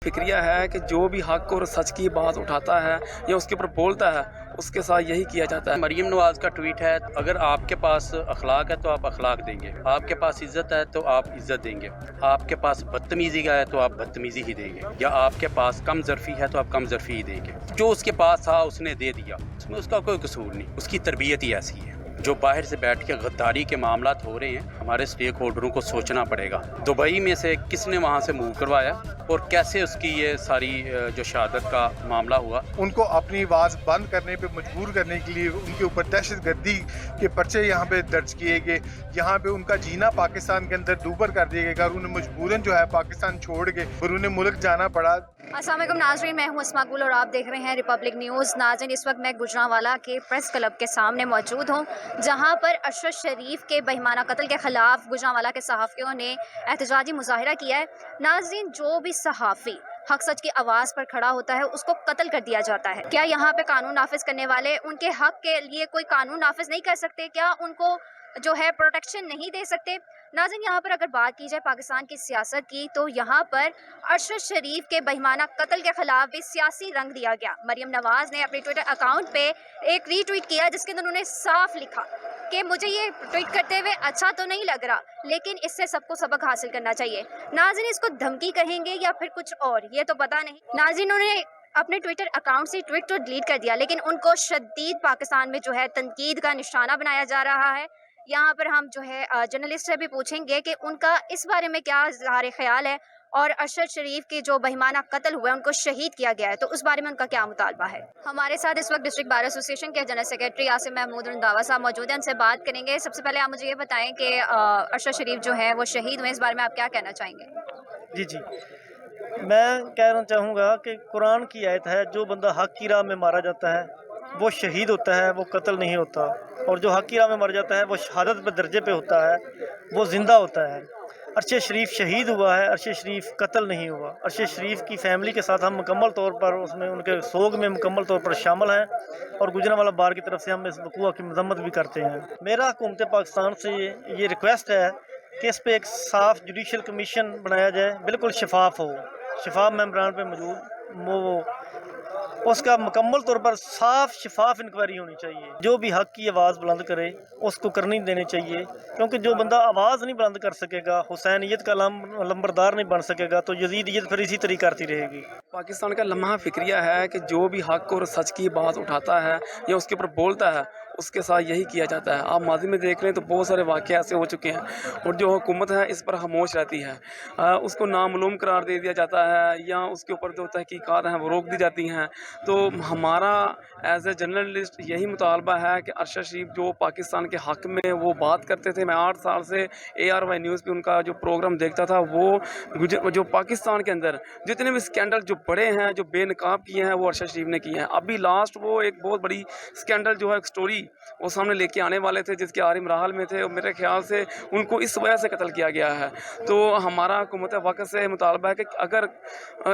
फिक्रिया है कि जो भी हक और सच की बात उठाता है या उसके ऊपर बोलता है उसके साथ यही किया जाता है। मरीम नवाज का ट्वीट है, अगर आपके पास अखलाक है तो आप अखलाक देंगे, आपके पास इज्जत है तो आप इज्जत देंगे, आपके पास बदतमीजी का है तो आप बदतमीजी ही देंगे, या आपके पास कम ज़र्फ़ी है तो आप कम ज़र्फ़ी ही देंगे। जो उसके पास था उसने दे दिया, उसमें उसका कोई कसूर नहीं, उसकी तरबियत ही ऐसी है। जो बाहर से बैठ के गद्दारी के मामला हो रहे हैं, हमारे स्टेक होल्डरों को सोचना पड़ेगा। दुबई में से किसने वहाँ से मूव करवाया और कैसे उसकी ये सारी जो शहादत का मामला हुआ। उनको अपनी आवाज़ बंद करने पे मजबूर करने के लिए उनके ऊपर दहशतगर्दी के पर्चे यहाँ पे दर्ज किए गए। यहाँ पे उनका जीना पाकिस्तान के अंदर दूबर कर दिया गया और उन्हें मजबूरन जो है पाकिस्तान छोड़ के और उन्हें मुल्क जाना पड़ा। अस्सलाम वालेकुम नाज़रीन, मैं हूं अस्मा गुल और आप देख रहे हैं रिपब्लिक न्यूज़। नाज़रीन, इस वक्त मैं गुजरांवाला के प्रेस क्लब के सामने मौजूद हूं, जहां पर अरशद शरीफ के बेईमाना कत्ल के ख़िलाफ़ गुजरांवाला के सहाफ़ियों ने एहतजाजी मुज़ाहिरा किया है। नाज़रीन, जो भी सहाफ़ी हक सच की आवाज़ पर खड़ा होता है उसको कत्ल कर दिया जाता है। क्या यहाँ पे कानून नाफिज करने वाले उनके हक के लिए कोई कानून नाफिज नहीं कर सकते? क्या उनको जो है प्रोटेक्शन नहीं दे सकते? नाज़रीन, यहाँ पर अगर बात की जाए पाकिस्तान की सियासत की, तो यहाँ पर अरशद शरीफ के बेईमाना कत्ल के खिलाफ भी सियासी रंग दिया गया। मरीम नवाज़ ने अपने ट्विटर अकाउंट पे एक रीट्वीट किया जिसके अंदर उन्होंने साफ लिखा कि मुझे ये ट्वीट करते हुए अच्छा तो नहीं लग रहा, लेकिन इससे सबको सबक हासिल करना चाहिए। नाज़रीन, इसको धमकी कहेंगे या फिर कुछ और, ये तो पता नहीं। नाज़रीन, उन्होंने अपने ट्विटर अकाउंट से ट्वीट तो डिलीट कर दिया, लेकिन उनको शदीद पाकिस्तान में जो है तनकीद का निशाना बनाया जा रहा है। यहाँ पर हम जो है जर्नलिस्ट से भी पूछेंगे कि उनका इस बारे में क्या ज़ाहिर ख्याल है, और अरशद शरीफ के जो बेईमाना कत्ल हुआ है, उनको शहीद किया गया है, तो उस बारे में उनका क्या मुतालबा है। हमारे साथ इस वक्त डिस्ट्रिक्ट बार एसोसिएशन के जनरल सेक्रेटरी आसिम महमूद रंधावा साहब मौजूद हैं, उनसे बात करेंगे। सबसे पहले आप मुझे ये बताएं कि अरशद शरीफ जो है वो शहीद हुए, इस बारे में आप क्या कहना चाहेंगे? जी, मैं कहना चाहूँगा कि कुरान की आयत है, जो बंदा हक की राह में मारा जाता है वो शहीद होता है, वो कत्ल नहीं होता। और जो हक की राह में मर जाता है वो शहादत पे दर्जे पे होता है, वो ज़िंदा होता है। अरशद शरीफ शहीद हुआ है, अरशद शरीफ कत्ल नहीं हुआ। अरशद शरीफ की फ़ैमिली के साथ हम मुकम्मल तौर पर उसमें उनके सोग में मुकम्मल तौर पर शामिल हैं, और गुजरांवाला बार की तरफ से हम इस वक़ूआ की मज़म्मत भी करते हैं। मेरा हुकूमत पाकिस्तान से ये रिक्वेस्ट है कि इस पर एक साफ़ जुडिशल कमीशन बनाया जाए, बिल्कुल शफाफ हो, शफाफ मेम्बरान पे मौजूद वो उसका मुकम्मल तौर पर साफ शफाफ इंक्वायरी होनी चाहिए। जो भी हक की आवाज़ बुलंद करे उसको करनी देनी चाहिए, क्योंकि जो बंदा आवाज़ नहीं बुलंद कर सकेगा, हुसैनियत का लंबरदार नहीं बन सकेगा, तो यजीदियत फिर इसी तरीके करती रहेगी। पाकिस्तान का लम्हा फिक्रिया है कि जो भी हक और सच की बात उठाता है या उसके ऊपर बोलता है उसके साथ यही किया जाता है। आप माजी में देख रहे हैं तो बहुत सारे वाक़े ऐसे हो चुके हैं, और जो हुकूमत है इस पर खामोश रहती है। उसको नामालूम करार दे दिया जाता है, या उसके ऊपर जो तहकीकात हैं वो रोक दी जाती हैं। तो हमारा एज ए जर्नलिस्ट यही मुतालबा है कि अरशद शरीफ जो पाकिस्तान के हक़ में वो बात करते थे। मैं 8 साल से ARY न्यूज़ पे उनका जो प्रोग्राम देखता था, वो जो पाकिस्तान के अंदर जितने भी स्कैंडल जो बड़े हैं, जो बेनकाब किए हैं, वो अरशद शरीफ ने किए हैं। अभी लास्ट वो एक बहुत बड़ी स्कैंडल जो है, एक स्टोरी वो सामने लेके आने वाले थे जिसके आखिरी मराहल में थे, और मेरे ख्याल से उनको इस वजह से कत्ल किया गया है। तो हमारा हुकूमत वक्त से मुतालबा है कि अगर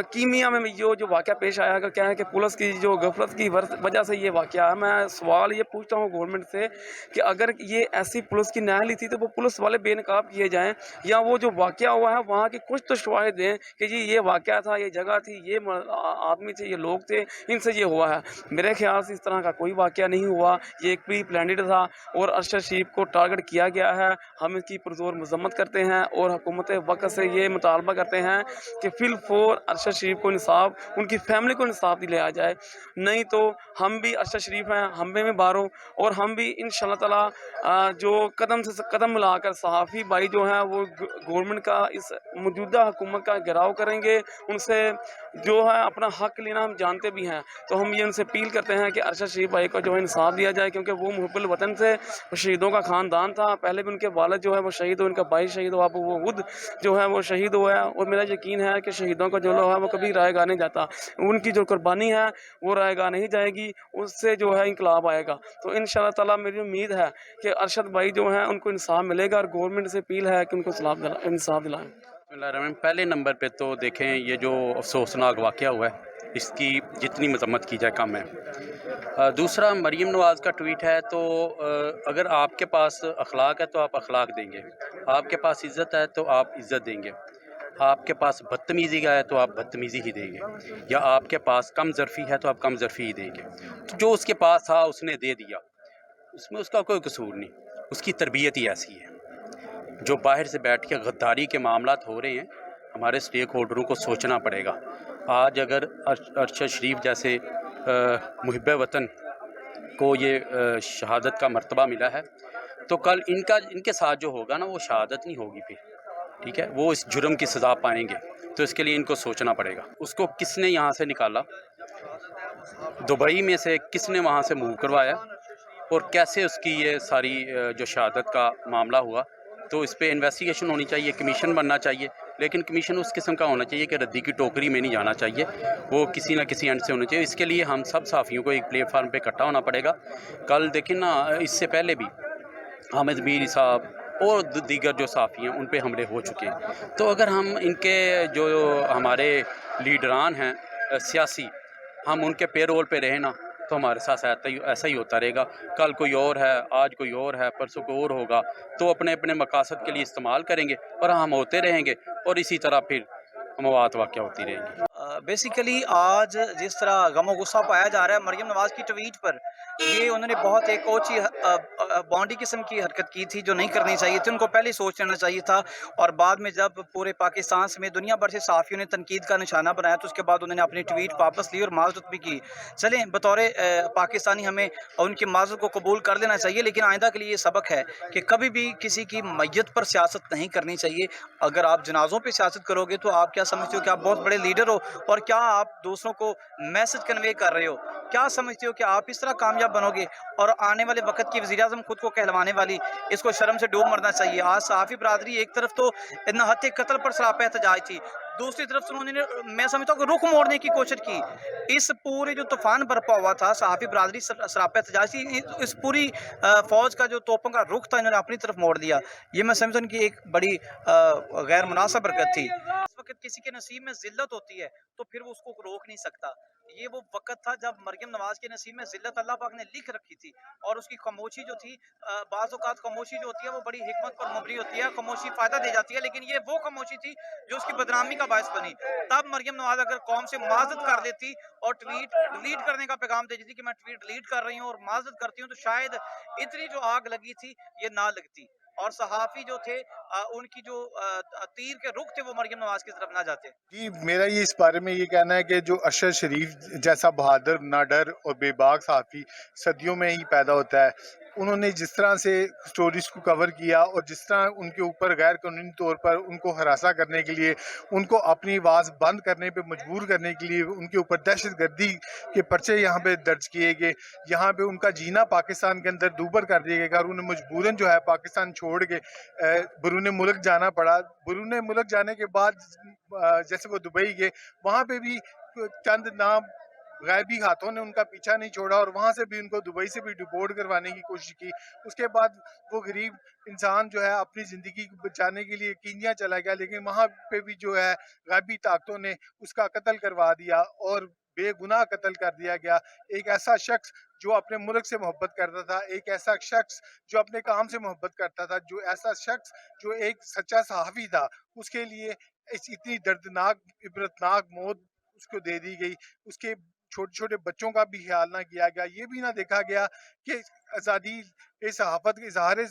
कीमिया में जो वाक़या पेश आया है, क्या है कि पुलिस की जो गफलत की वजह से ये वाक़या है। मैं सवाल ये पूछता हूँ गवर्नमेंट से कि अगर ये ऐसी पुलिस की नाअहली थी तो वो पुलिस वाले बेनकाब किए जाएँ, या वो जो वाक़या हुआ है वहाँ की कुछ तो शवाहिद दें कि जी ये वाक़या था, ये जगह थी, ये आदमी थे, ये लोग थे, इनसे ये हुआ है। मेरे ख्याल से इस तरह का कोई वाक़या नहीं हुआ, ये एक प्री प्लानिड था और अरशद शरीफ को टारगेट किया गया है। हम इसकी पुरजोर मज़म्मत करते हैं और हुकूमत वक्त से ये मुतालबा करते हैं कि फिल फोर अरशद शरीफ को इंसाफ, उनकी फैमिली को इंसाफ दिलाया जाए। नहीं तो हम भी अरशद शरीफ हैं, हम भी बारों, और हम भी इंशाअल्लाह ताला जो कदम से कदम मिलाकर सहाफ़ी भाई जो हैं वो गवर्नमेंट का, इस मौजूदा हुकूमत का घेराव करेंगे। उनसे जो है अपना हक़ लेना हम जानते भी हैं, तो हम ये उनसे अपील करते हैं कि अरशद शरीफ भाई को जो है इंसाफ दिया जाए, क्योंकि वो मुहब्बुल वतन से शहीदों का ख़ानदान था। पहले भी उनके वालिद जो है वो शहीद हो, उनका भाई शहीद हो, अब वो खुद जो है वो शहीद हुआ है, और मेरा यकीन है कि शहीदों का जो है वो कभी रायगा नहीं जाता। उनकी जो कुर्बानी है वो रायगा नहीं जाएगी, उससे जो है इंकलाब आएगा। तो इंशाअल्लाह ताला मेरी उम्मीद है कि अरशद भाई जो हैं उनको इंसाफ मिलेगा, और गवर्नमेंट से अपील है कि उनको इंसाफ दिलाएँ। पहले नंबर पे तो देखें, ये जो अफसोसनाक वाक़या हुआ है इसकी जितनी मज़म्मत की जाए कम है। दूसरा, मरीम नवाज़ का ट्वीट है, तो अगर आपके पास अखलाक है तो आप अखलाक देंगे, आपके पास इज़्ज़त है तो आप इज़्ज़त देंगे, आपके पास बदतमीज़ी का है तो आप बदतमीज़ी ही देंगे, या आपके पास कम ज़र्फ़ी है तो आप कम ज़र्फ़ी ही देंगे। तो जो उसके पास था उसने दे दिया, उसमें उसका कोई कसूर नहीं, उसकी तरबियत ही ऐसी है। जो बाहर से बैठ के गद्दारी के मामलात हो रहे हैं, हमारे स्टेक होल्डरों को सोचना पड़ेगा। आज अगर अरशद शरीफ जैसे मुहिब्ब वतन को ये शहादत का मर्तबा मिला है, तो कल इनके साथ जो होगा ना वो शहादत नहीं होगी फिर, ठीक है, वो इस जुर्म की सज़ा पाएंगे। तो इसके लिए इनको सोचना पड़ेगा। उसको किसने यहाँ से निकाला, दुबई में से किसने वहाँ से मूव करवाया, और कैसे उसकी ये सारी जो शहादत का मामला हुआ। तो इस पे इन्वेस्टिगेशन होनी चाहिए, कमीशन बनना चाहिए, लेकिन कमीशन उस किस्म का होना चाहिए कि रद्दी की टोकरी में नहीं जाना चाहिए, वो किसी ना किसी एंड से होना चाहिए। इसके लिए हम सब साफ़ियों को एक प्लेटफार्म पे इकट्ठा होना पड़ेगा। कल देखें ना, इससे पहले भी हामिद मीर साहब और दीगर जो साफ़ी हैं उन पे हमले हो चुके हैं। तो अगर हम इनके जो हमारे लीडरान हैं सियासी, हम उनके पेरोल पे रहें ना, तो हमारे साथ ऐसा ही होता रहेगा। कल कोई और है, आज कोई और है, परसों कोई और होगा, तो अपने अपने मकासद के लिए इस्तेमाल करेंगे और हम होते रहेंगे, और इसी तरह फिर मवात वाक़या होती रहेंगी। बेसिकली आज जिस तरह गम और गुस्सा पाया जा रहा है मरियम नवाज़ की ट्वीट पर, ये उन्होंने बहुत एक ओछी बॉन्डी किस्म की हरकत की थी जो नहीं करनी चाहिए थी। उनको पहले सोच लेना चाहिए था, और बाद में जब पूरे पाकिस्तान में दुनिया भर से साफ़ियों ने तनकीद का निशाना बनाया तो उसके बाद उन्होंने अपनी ट्वीट वापस ली और माज़रत भी की। चलें, बतौर पाकिस्तानी हमें उनकी माज़रत को कबूल कर लेना चाहिए, लेकिन आइंदा के लिए ये सबक है कि कभी भी किसी की मैयत पर सियासत नहीं करनी चाहिए। अगर आप जनाज़ों पर सियासत करोगे तो आप क्या समझते हो कि आप बहुत बड़े लीडर हो, और क्या आप दूसरों को मैसेज कन्वे कर रहे हो? क्या समझते हो कि आप इस तरह कामयाब बनोगे? और आने वाले वक्त की वज़ीर-ए-आज़म खुद को कहलवाने वाली, इसको शर्म से डूब मरना चाहिए। आज सहाफ़ी बरादरी एक तरफ तो नहत्ते कत्ल पर सरापा एहतजाज थी, दूसरी तरफ से उन्होंने, मैं समझता हूँ कि रुख मोड़ने की कोशिश की। इस पूरे जो तूफान बरपा हुआ था, सहाफ़ी बरादरी सरापा एहतजाज थी, इस पूरी फ़ौज का जो तोपों का रुख था, इन्होंने अपनी तरफ मोड़ दिया। ये मैं समझता हूँ कि एक बड़ी गैर मुनासिब हरकत थी। इस वक्त किसी के नसीब में ज़िल्लत होती है तो फिर वो उसको रोक नहीं सकता। ये वो वक़्त था जब मरियम नवाज़ के नसीब में ज़िल्लत अल्लाह पाक ने लिख रखी थी, और उसकी खामोशी जो थी, बाज़ औक़ात खामोशी जो होती है वो बड़ी हिकमत पर मबनी होती है, खामोशी फ़ायदा दे जाती है, लेकिन ये वो खामोशी थी जो उसकी बदनामी का बायस बनी। तब मरियम नवाज़ अगर कौम से माज़रत कर लेती और ट्वीट डिलीट करने का पैगाम दे देती कि मैं ट्वीट डिलीट कर रही हूँ और माज़रत करती हूँ, तो शायद इतनी जो आग लगी थी ये ना लगती, और सहाफ़ी जो थे उनकी जो तीर के रुख थे वो मरियम नवाज़ की तरफ ना जाते। जी, मेरा ये इस बारे में ये कहना है कि जो अरशद शरीफ जैसा बहादुर, नाडर और बेबाक सहाफ़ी सदियों में ही पैदा होता है, उन्होंने जिस तरह से स्टोरीज़ को कवर किया और जिस तरह उनके ऊपर गैर कानूनी तौर पर उनको हरासा करने के लिए, उनको अपनी आवाज़ बंद करने पे मजबूर करने के लिए उनके ऊपर दहशतगर्दी के पर्चे यहाँ पे दर्ज किए गए, यहाँ पे उनका जीना पाकिस्तान के अंदर दूभर कर दिया गया और उन्हें मजबूरन जो है पाकिस्तान छोड़ के बैरून मुल्क जाना पड़ा। बैरून मुल्क जाने के बाद जैसे वो दुबई गए, वहाँ पे भी चंद नाम गायबी हाथों ने उनका पीछा नहीं छोड़ा और वहाँ से भी उनको दुबई से भी डिपोर्ट करवाने की कोशिश की। उसके बाद वो गरीब इंसान जो है अपनी ज़िंदगी को बचाने के लिए कीनिया चला गया, लेकिन वहाँ पे भी जो है गायबी ताकतों ने उसका कत्ल करवा दिया और बेगुनाह कत्ल कर दिया गया। एक ऐसा शख्स जो अपने मुल्क से मोहब्बत करता था, एक ऐसा शख्स जो अपने काम से मोहब्बत करता था, जो ऐसा शख्स जो एक सच्चा सहाफ़ी था, उसके लिए इतनी दर्दनाक, इबरतनाक मौत उसको दे दी गई। उसके छोटे-छोटे बच्चों का भी ख्याल ना किया गया। ये भी ना देखा गया कि आज़ादी सहाफ़त, इज़हार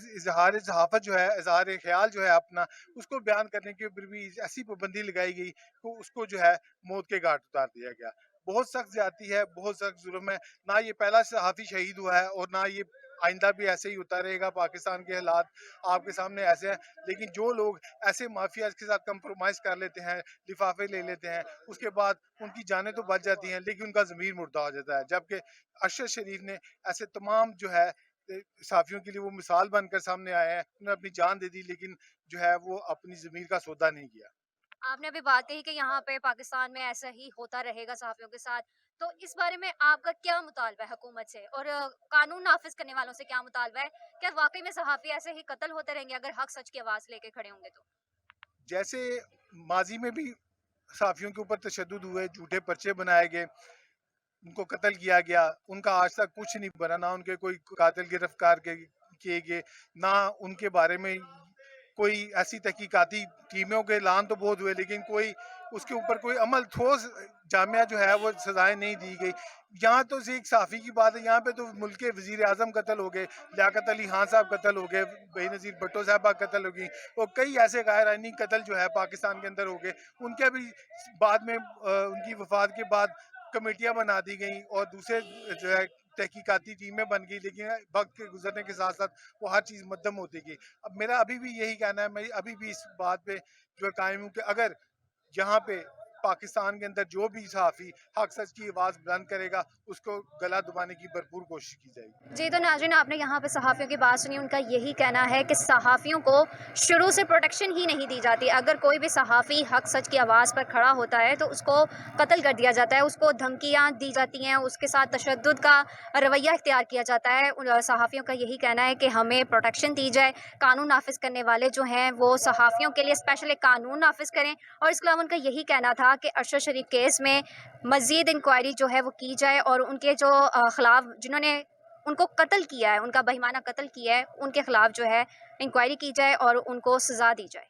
सहाफ़त जो है, इज़हार ख़्याल जो है अपना, उसको बयान करने के ऊपर भी ऐसी पाबंदी लगाई गई तो उसको जो है मौत के घाट उतार दिया गया। बहुत सख्त ज़्यादती है, बहुत सख्त जुल्म है। ना ये पहला सहाफ़ी शहीद हुआ है और ना ये आइंदा भी ऐसे ही होता रहेगा। पाकिस्तान के हालात आपके सामने ऐसे हैं, लेकिन जो लोग ऐसे माफियाज के साथ कंप्रोमाइज़ कर लेते हैं, लिफाफे ले लेते हैं, उसके बाद उनकी जानें तो बच जाती हैं लेकिन उनका ज़मीर मुर्दा हो जाता है। जबकि अरशद शरीफ ने ऐसे तमाम जो है साफियों के लिए वो मिसाल बनकर सामने आए हैं। उन्होंने अपनी जान दे दी लेकिन जो है वो अपनी ज़मीर का सौदा नहीं किया। आपने अभी बात कही कि यहाँ पे पाकिस्तान में ऐसा ही होता रहेगा सहाफ़ियों के साथ, तो इस बारे में आपका क्या मुतालबा है हुकूमत से, और कानून नाफिज करने वालों से क्या मुतालबा है? क्या वाकई में सहाफ़ी ऐसे ही कत्ल होते रहेंगे अगर हक सच की आवाज़ लेके खड़े होंगे तो? जैसे माजी में भी सहाफ़ियों के ऊपर तशद्दुद हुए, झूठे पर्चे बनाए गए, उनको कत्ल किया गया, उनका आज तक कुछ नहीं बना, ना उनके कोई कातिल गिरफ्तार किए गए, ना उनके बारे में कोई ऐसी तहकीकाती टीमों के ऐलान तो बहुत हुए, लेकिन कोई उसके ऊपर कोई अमल ठोस जामिया जो है वो सजाएं नहीं दी गई। यहाँ तो एक साफ़ी की बात है, यहाँ पे तो मुल्क के वज़ीर आज़म कत्ल हो गए, लियाकत अली खान साहब कत्ल हो गए, बेनज़ीर भुट्टो साहबा कत्ल हो गई, और कई ऐसे गैर आइनी कत्ल जो है पाकिस्तान के अंदर हो गए। उनके भी बाद में उनकी वफात के बाद कमेटियाँ बना दी गई और दूसरे जो है तहकीकाती टीमें बन गई, लेकिन वक्त के गुजरने के साथ साथ वो हर चीज़ मद्दम होती गई। अब मेरा अभी भी यही कहना है, मैं अभी भी इस बात पे जो कायम हूँ कि अगर यहाँ पे पाकिस्तान के अंदर जो भी सहाफ़ी हक सच की आवाज़ बुलंद करेगा, उसको गला दबाने की भरपूर कोशिश की जाएगी। जी, तो नाज़रीन आपने यहाँ पे सहाफ़ियों की बात सुनी। उनका यही कहना है कि सहाफ़ियों को शुरू से प्रोटेक्शन ही नहीं दी जाती। अगर कोई भी सहाफ़ी हक सच की आवाज़ पर खड़ा होता है तो उसको कत्ल कर दिया जाता है, उसको धमकियाँ दी जाती हैं, उसके साथ तशद्दुद का रवैया इख्तियार किया जाता है। उन सहाफ़ियों का यही कहना है कि हमें प्रोटेक्शन दी जाए, कानून नाफिज़ करने वाले जो हैं वो सहाफ़ियों के लिए स्पेशल एक कानून नाफिज़ करें। और इसके अलावा उनका यही कहना था कि अरशद शरीफ केस में मज़ीद इंक्वायरी जो है वो की जाए और उनके जो ख़िलाफ़ जिन्होंने उनको कत्ल किया है, उनका बेईमाना कत्ल किया है, उनके ख़िलाफ़ जो है इंक्वायरी की जाए और उनको सज़ा दी जाए।